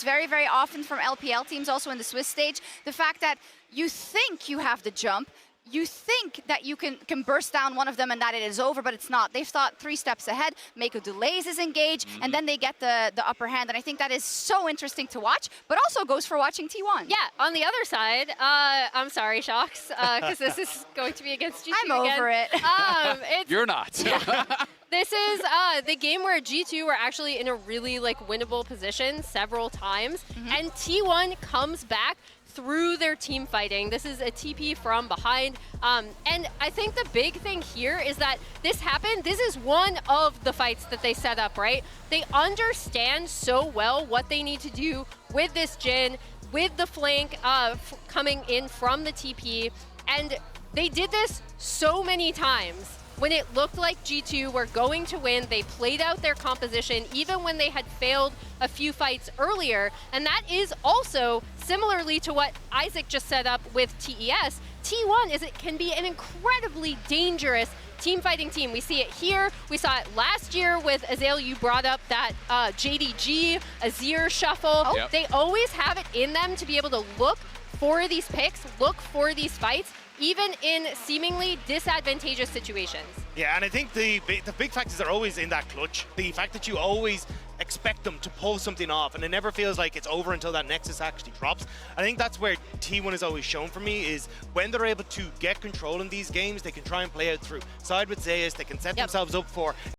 very, very often from LPL teams, also in the Swiss stage. The fact that you think you have the jump, you think that you can burst down one of them and that it is over, but it's not. They've thought 3 steps ahead. Mako delays his engage, and then they get the upper hand. And I think that is so interesting to watch, but also goes for watching T1. Yeah, on the other side, I'm sorry, Shocks, because this is going to be against G2 I'm over it. You're not. This is the game where G2 were actually in a really winnable position several times, and T1 comes back through their team fighting. This is a TP from behind. And I think the big thing here is that this happened. This is one of the fights that they set up, right? They understand so well what they need to do with this Jhin, with the flank coming in from the TP. And they did this so many times. When it looked like G2 were going to win, they played out their composition even when they had failed a few fights earlier. And that is also similarly to what Isaac just set up with TES. T1 can be an incredibly dangerous team fighting team. We see it here. We saw it last year with Azale. You brought up that JDG, Azir shuffle. Yep. They always have it in them to be able to look for these picks, look for these fights, even in seemingly disadvantageous situations. Yeah, and I think the big factors are always in that clutch. The fact that you always expect them to pull something off, and it never feels like it's over until that Nexus actually drops. I think that's where T1 is always shown for me, is when they're able to get control in these games, they can try and play out through. Side with Zeus, they can set themselves up for